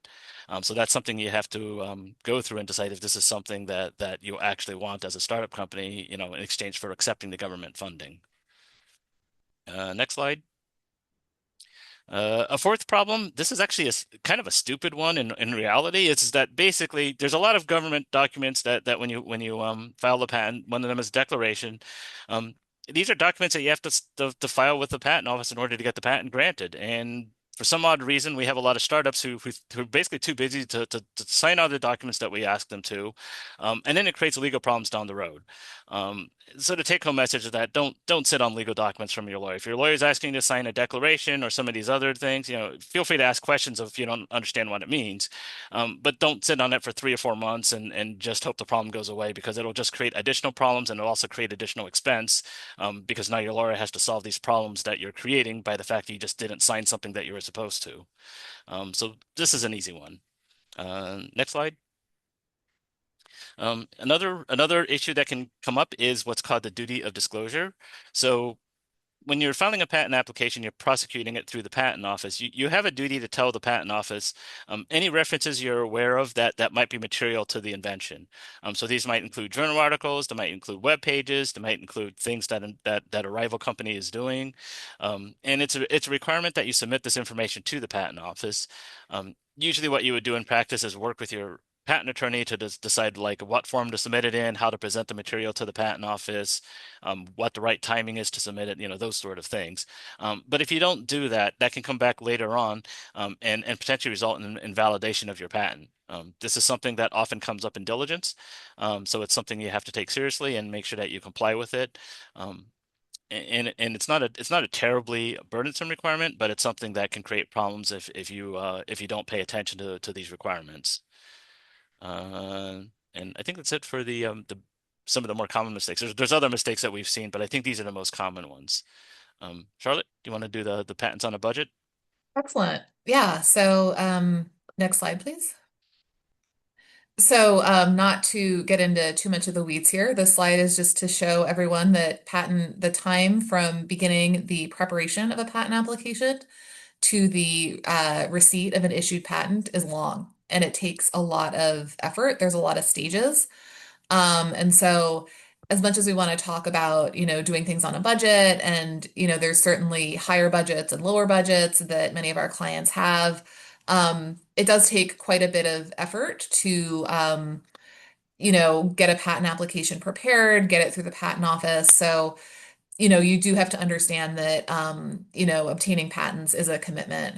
So that's something you have to go through and decide if this is something that you actually want as a startup company, you know, in exchange for accepting the government funding. Next slide. A fourth problem, this is actually kind of a stupid one in reality, is that basically there's a lot of government documents that when you file a patent, one of them is a declaration. Um, these are documents that you have to file with the patent office in order to get the patent granted. And for some odd reason, we have a lot of startups who are basically too busy to sign all the documents that we ask them to, and then it creates legal problems down the road. Um, so the take-home message is that don't sit on legal documents from your lawyer. If your lawyer is asking you to sign a declaration or some of these other things, you know, feel free to ask questions if you don't understand what it means. But don't sit on it for 3 or 4 months and just hope the problem goes away, because it'll just create additional problems, and it'll also create additional expense, because now your lawyer has to solve these problems that you're creating by the fact that you just didn't sign something that you were supposed to. So this is an easy one. Next slide. Another issue that can come up is what's called the duty of disclosure. So when you're filing a patent application, you're prosecuting it through the patent office. You have a duty to tell the patent office any references you're aware of that might be material to the invention. So these might include journal articles, they might include web pages, they might include things that a rival company is doing, and it's a requirement that you submit this information to the patent office. Usually, what you would do in practice is work with your patent attorney to decide like what form to submit it in, how to present the material to the patent office, what the right timing is to submit it, you know, those sort of things. But if you don't do that, that can come back later on, and potentially result in invalidation of your patent. This is something that often comes up in diligence, so it's something you have to take seriously and make sure that you comply with it. And it's not a terribly burdensome requirement, but it's something that can create problems if you don't pay attention to these requirements. Uh, and I think that's it for the some of the more common mistakes. There's other mistakes that we've seen, but I think these are the most common ones. Charlotte, do you want to do the patents on a budget? Excellent. Yeah. So, next slide, please. So, not to get into too much of the weeds here, this slide is just to show everyone that the time from beginning the preparation of a patent application to the receipt of an issued patent is long, and it takes a lot of effort. There's a lot of stages. And so as much as we want to talk about, doing things on a budget, and, there's certainly higher budgets and lower budgets that many of our clients have, it does take quite a bit of effort to, get a patent application prepared, get it through the patent office. So, you do have to understand that, obtaining patents is a commitment.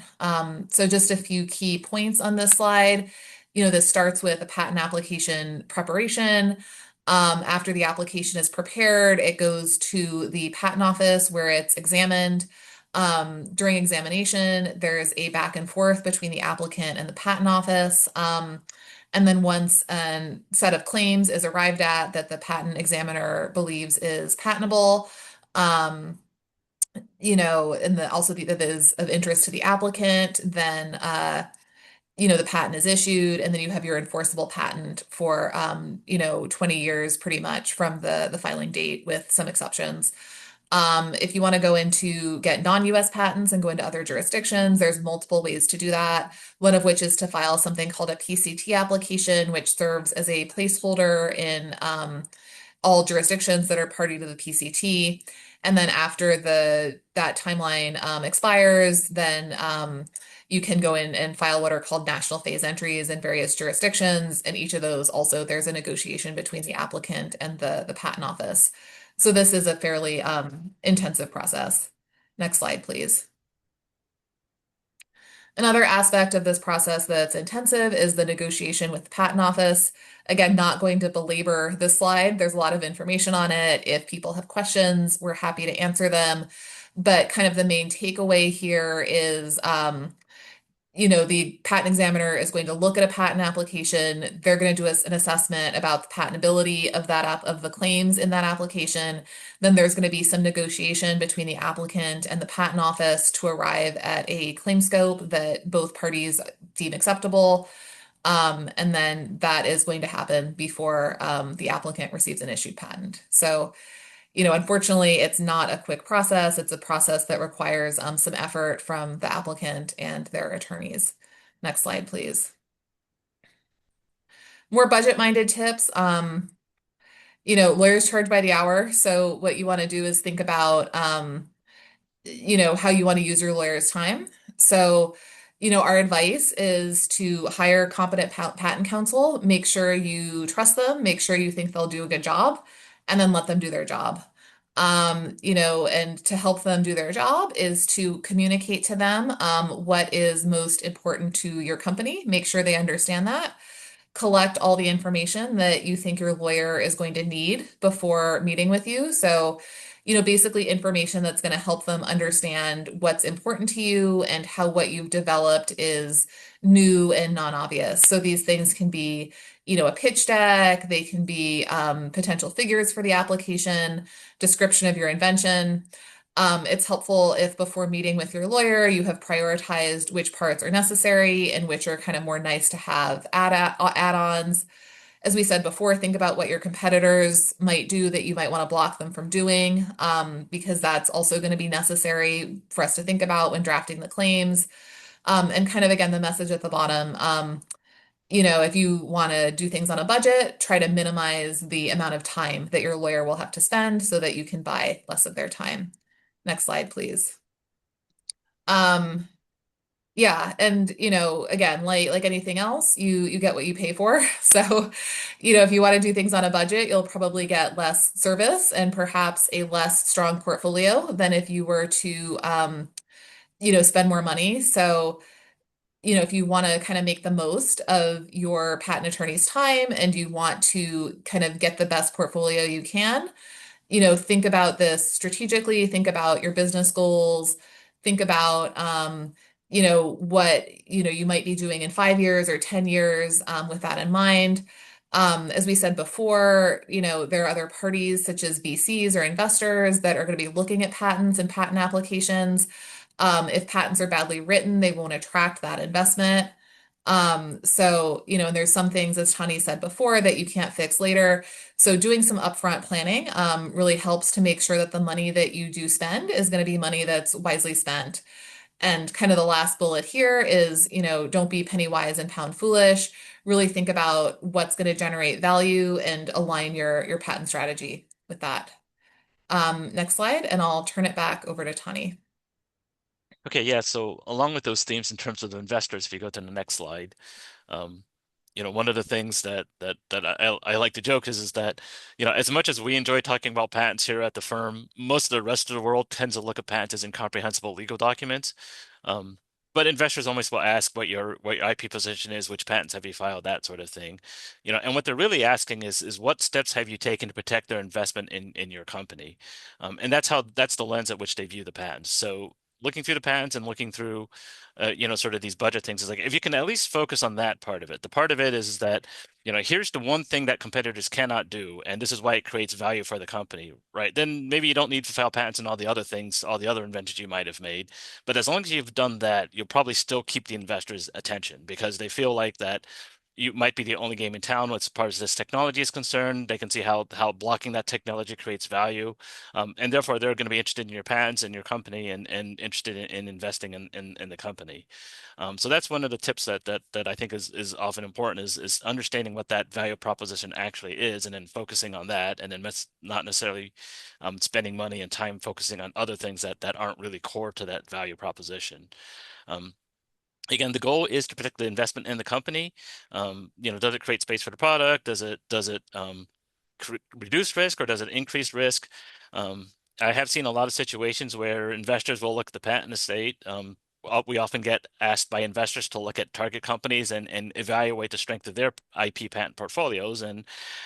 So just a few key points on this slide. This starts with a patent application preparation. After the application is prepared, it goes to the patent office where it's examined. During examination, there's a back and forth between the applicant and the patent office. And then once a set of claims is arrived at that the patent examiner believes is patentable, um, and also that is of interest to the applicant, then, the patent is issued, and then you have your enforceable patent for, 20 years pretty much from the filing date with some exceptions. If you want to go into get non-US patents and go into other jurisdictions, there's multiple ways to do that. One of which is to file something called a PCT application, which serves as a placeholder in all jurisdictions that are party to the PCT. And then after that timeline expires, then you can go in and file what are called national phase entries in various jurisdictions. And each of those also, there's a negotiation between the applicant and the patent office. So this is a fairly intensive process. Next slide, please. Another aspect of this process that's intensive is the negotiation with the patent office. Again, not going to belabor this slide. There's a lot of information on it. If people have questions, we're happy to answer them. But kind of the main takeaway here is, the patent examiner is going to look at a patent application. They're going to do an assessment about the patentability of of the claims in that application. Then there's going to be some negotiation between the applicant and the patent office to arrive at a claim scope that both parties deem acceptable. And then that is going to happen before the applicant receives an issued patent. So, unfortunately, it's not a quick process. It's a process that requires some effort from the applicant and their attorneys. Next slide, please. More budget-minded tips. Lawyers charge by the hour. So what you want to do is think about, how you want to use your lawyer's time. So, our advice is to hire competent patent counsel, make sure you trust them, make sure you think they'll do a good job, and then let them do their job. And to help them do their job is to communicate to them what is most important to your company. Make sure they understand that. Collect all the information that you think your lawyer is going to need before meeting with you. So, basically information that's going to help them understand what's important to you and how what you've developed is new and non-obvious. So these things can be, a pitch deck, they can be potential figures for the application, description of your invention. It's helpful if before meeting with your lawyer, you have prioritized which parts are necessary and which are kind of more nice to have add-ons. As we said before, think about what your competitors might do that you might want to block them from doing, because that's also going to be necessary for us to think about when drafting the claims. And kind of again, the message at the bottom, if you want to do things on a budget, try to minimize the amount of time that your lawyer will have to spend so that you can buy less of their time. Next slide, please. Um, yeah, and again, like anything else, you get what you pay for. So, if you want to do things on a budget, you'll probably get less service and perhaps a less strong portfolio than if you were to spend more money. So, if you want to kind of make the most of your patent attorney's time and you want to kind of get the best portfolio you can, think about this strategically, think about your business goals, think about, what, you might be doing in 5 years or 10 years, with that in mind. As we said before, there are other parties such as VCs or investors that are going to be looking at patents and patent applications. If patents are badly written, they won't attract that investment. So, and there's some things, as Tani said before, that you can't fix later. So doing some upfront planning really helps to make sure that the money that you do spend is going to be money that's wisely spent. And kind of the last bullet here is, don't be penny wise and pound foolish. Really think about what's going to generate value and align your patent strategy with that. Next slide, and I'll turn it back over to Tani. Okay, yeah. So along with those themes in terms of the investors, if you go to the next slide, um, one of the things that I like to joke is that, as much as we enjoy talking about patents here at the firm, most of the rest of the world tends to look at patents as incomprehensible legal documents. Um, but investors almost will ask what your IP position is, which patents have you filed, that sort of thing. And what they're really asking is what steps have you taken to protect their investment in your company? And that's the lens at which they view the patents. So looking through the patents and looking through sort of these budget things is like if you can at least focus on that part of it. The part of it is that, here's the one thing that competitors cannot do, and this is why it creates value for the company, right? Then maybe you don't need to file patents and all the other things, all the other inventions you might have made. But as long as you've done that, you'll probably still keep the investors' attention because they feel like that you might be the only game in town as far as this technology is concerned. They can see how blocking that technology creates value. And therefore they're going to be interested in your patents and your company and interested in investing in the company. So that's one of the tips that I think is often important is understanding what that value proposition actually is and then focusing on that and then not necessarily spending money and time focusing on other things that aren't really core to that value proposition. Um, Again, the goal is to protect the investment in the company. Does it create space for the product? Does it reduce risk or does it increase risk? I have seen a lot of situations where investors will look at the patent estate. we often get asked by investors to look at target companies and evaluate the strength of their IP patent portfolios. And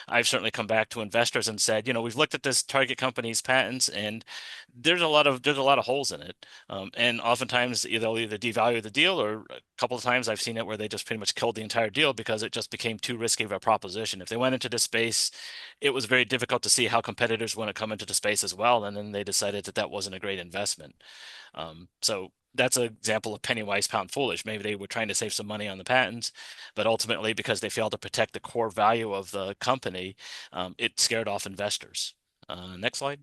I've certainly come back to investors and said, we've looked at this target company's patents, and there's a lot of holes in it. And oftentimes they'll either devalue the deal, or a couple of times I've seen it where they just pretty much killed the entire deal because it just became too risky of a proposition. If they went into this space, it was very difficult to see how competitors want to come into the space as well, and then they decided that that wasn't a great investment. So that's an example of penny wise, pound foolish. Maybe they were trying to save some money on the patents, but ultimately, because they failed to protect the core value of the company, it scared off investors. Next slide.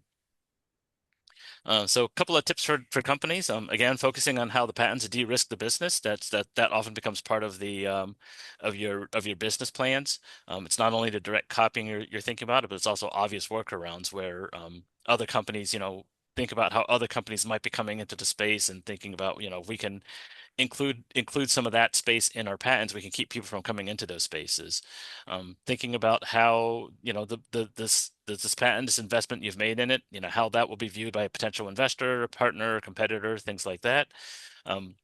So a couple of tips for companies. Again, focusing on how the patents de-risk the business. That often becomes part of the of your business plans. It's not only the direct copying you're thinking about it, but it's also obvious workarounds where other companies, think about how other companies might be coming into the space and thinking about, if we can include some of that space in our patents, we can keep people from coming into those spaces. Thinking about how, this patent, this investment you've made in it, how that will be viewed by a potential investor, partner, competitor, things like that.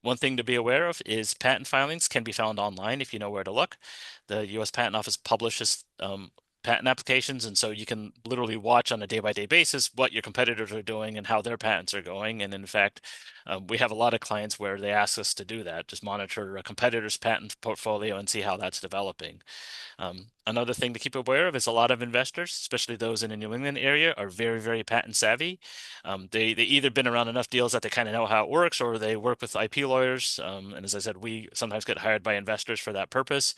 One thing to be aware of is patent filings can be found online if you know where to look. The U.S. Patent Office publishes patent applications, and so you can literally watch on a day-by-day basis what your competitors are doing and how their patents are going. And in fact, we have a lot of clients where they ask us to do that, just monitor a competitor's patent portfolio and see how that's developing. Another thing to keep aware of is a lot of investors, especially those in the New England area, are very, very patent savvy. They either been around enough deals that they kind of know how it works, or they work with IP lawyers. And as I said, we sometimes get hired by investors for that purpose.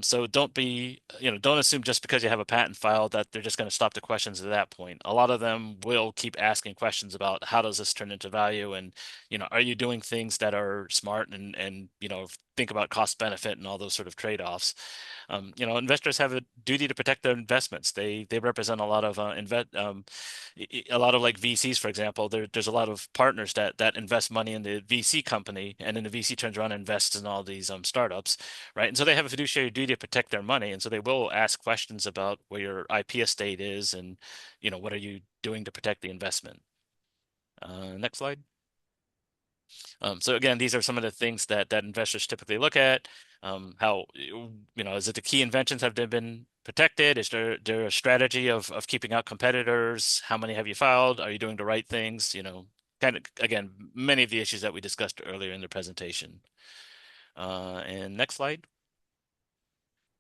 So don't assume just because you have a patent file that they're just going to stop the questions at that point. A lot of them will keep asking questions about how does this turn into value, and are you doing things that are smart, and think about cost benefit and all those sort of trade-offs. Investors have a duty to protect their investments. They represent a lot of a lot of like VCs, for example. There's a lot of partners that invest money in the VC company, and then the VC turns around and invests in all these startups, right? And so they have a fiduciary duty to protect their money, and so they will ask questions about where your IP estate is, and what are you doing to protect the investment. Next slide. So again, these are some of the things that investors typically look at. How, is it the key inventions, have they been protected? Is there a strategy of keeping out competitors? How many have you filed? Are you doing the right things? Kind of, again, many of the issues that we discussed earlier in the presentation. And next slide.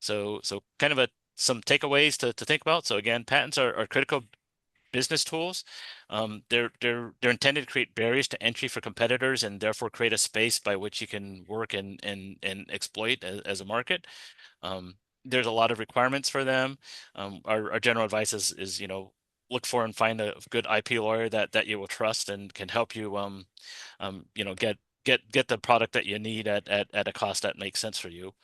So kind of some takeaways to think about. So again, patents are critical business tools. They're intended to create barriers to entry for competitors, and therefore create a space by which you can work and exploit as a market. There's a lot of requirements for them. Our general advice is look for and find a good IP lawyer that you will trust and can help you get the product that you need at a cost that makes sense for you.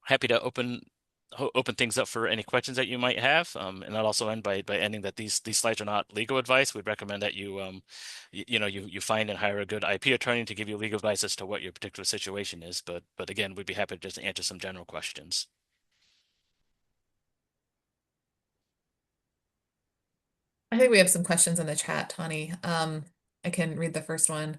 Happy to open things up for any questions that you might have. And I'll also end by ending that these slides are not legal advice. We'd recommend that you find and hire a good IP attorney to give you legal advice as to what your particular situation is. But again, we'd be happy to just answer some general questions. I think we have some questions in the chat, Tani. I can read the first one.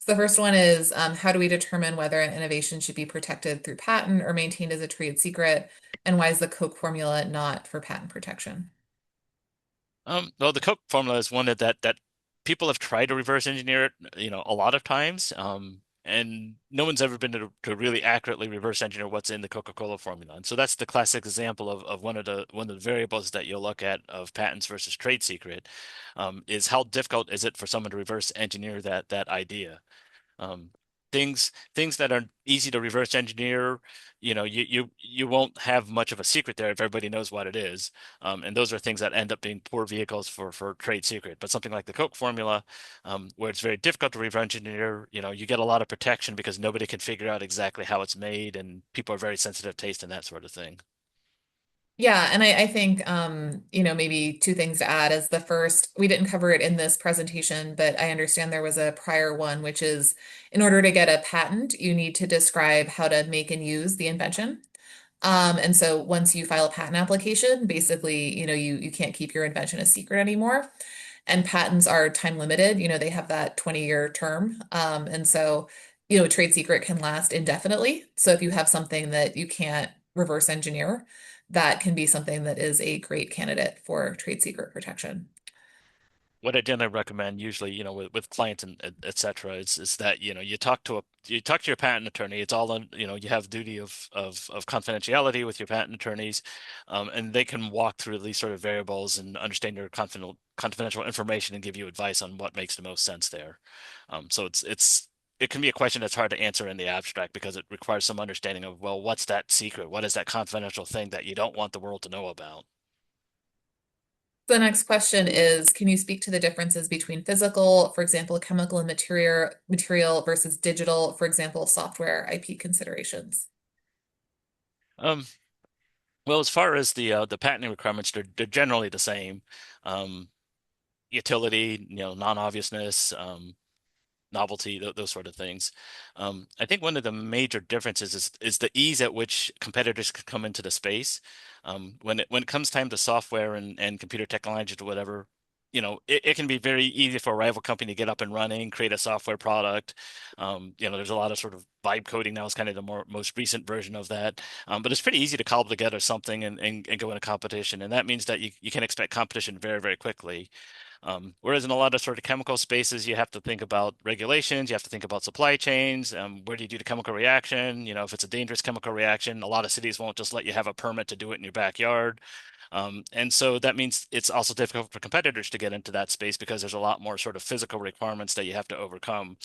So the first one is, how do we determine whether an innovation should be protected through patent or maintained as a trade secret? And why is the Coke formula not for patent protection? Well, the Coke formula is one that people have tried to reverse engineer it, a lot of times. And no one's ever been to really accurately reverse engineer what's in the Coca-Cola formula. And so that's the classic example of one of the variables that you'll look at of patents versus trade secret, is how difficult is it for someone to reverse engineer that idea. Um, things that are easy to reverse engineer, you won't have much of a secret there if everybody knows what it is. And those are things that end up being poor vehicles for trade secret. But something like the Coke formula, where it's very difficult to reverse engineer, you get a lot of protection because nobody can figure out exactly how it's made, and people are very sensitive to taste and that sort of thing. Yeah, and I think maybe two things to add is the first, we didn't cover it in this presentation, but I understand there was a prior one, which is in order to get a patent, you need to describe how to make and use the invention. And so once you file a patent application, basically, you can't keep your invention a secret anymore. And patents are time limited. They have that 20-year term. And so, a trade secret can last indefinitely. So if you have something that you can't reverse engineer, that can be something that is a great candidate for trade secret protection. What I generally recommend, usually, with clients and et cetera, is that, you talk to your patent attorney. It's all on, you have duty of confidentiality with your patent attorneys, and they can walk through these sort of variables and understand your confidential information and give you advice on what makes the most sense there. So it can be a question that's hard to answer in the abstract because it requires some understanding of, well, what's that secret? What is that confidential thing that you don't want the world to know about? The next question is, can you speak to the differences between physical, for example, chemical and material versus digital, for example, software IP considerations? Um, well, as far as the patenting requirements, they're generally the same. Um, Utility, non-obviousness, novelty, those sort of things. I think one of the major differences is the ease at which competitors could come into the space. When it comes time to software and computer technology or whatever, it can be very easy for a rival company to get up and running, create a software product. There's a lot of sort of vibe coding now is kind of the most recent version of that. But it's pretty easy to cobble together something and go into competition. And that means that you can expect competition very, very quickly. Whereas in a lot of sort of chemical spaces, you have to think about regulations, you have to think about supply chains, where do you do the chemical reaction? If it's a dangerous chemical reaction, a lot of cities won't just let you have a permit to do it in your backyard. And so that means it's also difficult for competitors to get into that space because there's a lot more sort of physical requirements that you have to overcome.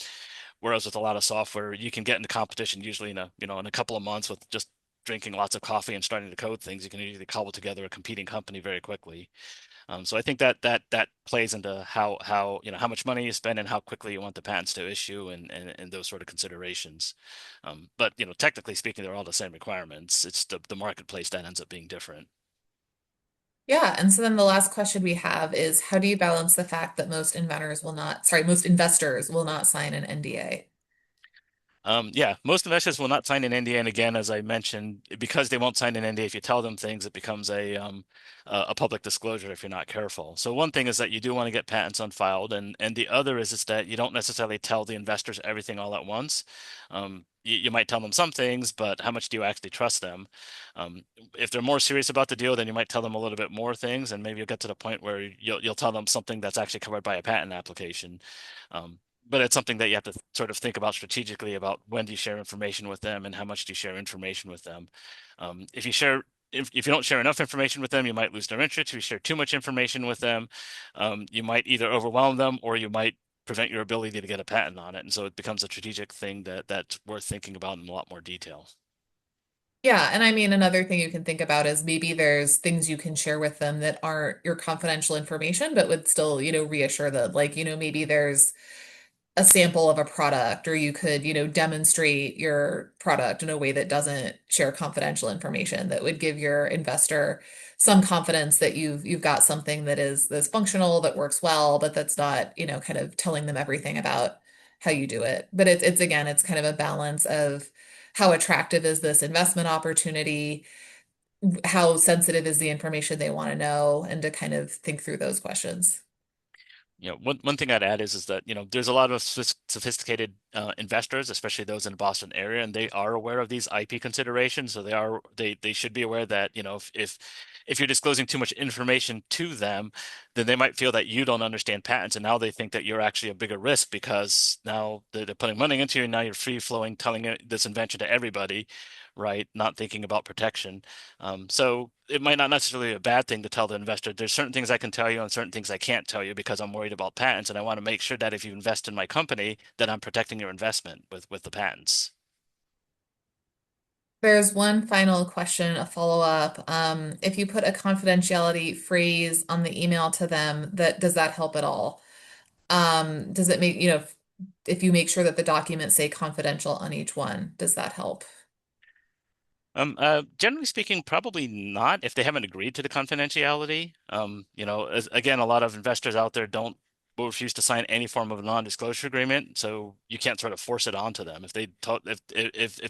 Whereas with a lot of software, you can get into competition usually in a couple of months with just drinking lots of coffee and starting to code things. You can usually cobble together a competing company very quickly. So I think that plays into how much money you spend and how quickly you want the patents to issue and those sort of considerations. But technically speaking, they're all the same requirements. It's the marketplace that ends up being different. Yeah, and so then the last question we have is, how do you balance the fact that most investors will not sign an NDA? Yeah, most investors will not sign an NDA, and again, as I mentioned, because they won't sign an NDA, if you tell them things, it becomes a public disclosure if you're not careful. So one thing is that you do want to get patents unfiled, and the other is that you don't necessarily tell the investors everything all at once. You might tell them some things, but how much do you actually trust them? If they're more serious about the deal, then you might tell them a little bit more things, and maybe you'll get to the point where you'll tell them something that's actually covered by a patent application. But it's something that you have to sort of think about strategically about when do you share information with them and how much do you share information with them. If you don't share enough information with them, you might lose their interest. If you share too much information with them, you might either overwhelm them or you might prevent your ability to get a patent on it. And so it becomes a strategic thing that's worth thinking about in a lot more detail. Yeah, and I mean, another thing you can think about is maybe there's things you can share with them that aren't your confidential information, but would still, reassure them. Like, maybe there's a sample of a product, or you could, demonstrate your product in a way that doesn't share confidential information that would give your investor some confidence that you've got something that's functional, that works well, but that's not, kind of telling them everything about how you do it. But it's again, it's kind of a balance of how attractive is this investment opportunity, how sensitive is the information they want to know, and to kind of think through those questions. One thing I'd add is that there's a lot of sophisticated investors, especially those in the Boston area, and they are aware of these IP considerations. So they should be aware that if you're disclosing too much information to them, then they might feel that you don't understand patents, and now they think that you're actually a bigger risk because now they're putting money into you, and now you're free flowing, telling this invention to everybody, right? Not thinking about protection. So it might not necessarily be a bad thing to tell the investor, there's certain things I can tell you and certain things I can't tell you because I'm worried about patents. And I want to make sure that if you invest in my company, that I'm protecting your investment with the patents. There's one final question, a follow-up. If you put a confidentiality phrase on the email to them, does that help at all? Does it make, if you make sure that the documents say confidential on each one, does that help? Generally speaking, probably not if they haven't agreed to the confidentiality. Again, a lot of investors out there don't will refuse to sign any form of a non-disclosure agreement, so you can't sort of force it onto them. If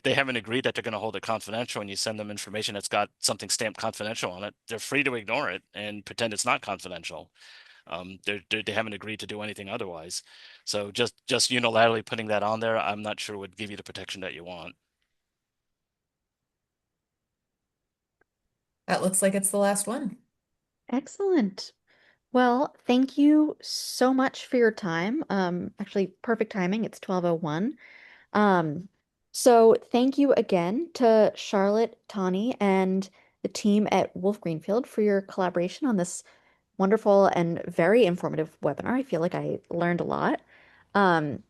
they haven't agreed that they're going to hold it confidential, and you send them information that's got something stamped confidential on it, they're free to ignore it and pretend it's not confidential. They haven't agreed to do anything otherwise. So just unilaterally putting that on there, I'm not sure would give you the protection that you want. That looks like it's the last one. Excellent. Well, thank you so much for your time. Actually, perfect timing. It's 12:01. Um, so thank you again to Charlotte, Tawny, and the team at Wolf Greenfield for your collaboration on this wonderful and very informative webinar. I feel like I learned a lot. Um,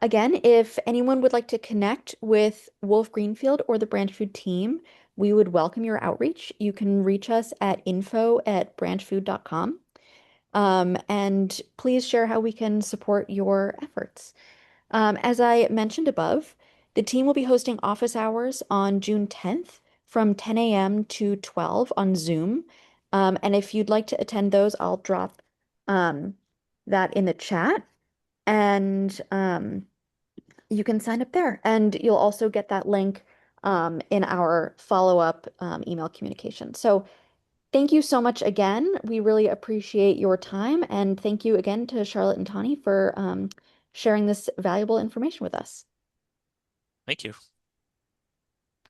Again, if anyone would like to connect with Wolf Greenfield or the Branch Food team, we would welcome your outreach. You can reach us at info@branchfood.com. And please share how we can support your efforts. As I mentioned above, the team will be hosting office hours on June 10th from 10 a.m. to 12 on Zoom. And if you'd like to attend those, I'll drop that in the chat. And you can sign up there. And you'll also get that link in our follow-up email communication. So thank you so much again. We really appreciate your time. And thank you again to Charlotte and Tawny for sharing this valuable information with us. Thank you.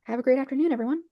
Have a great afternoon, everyone.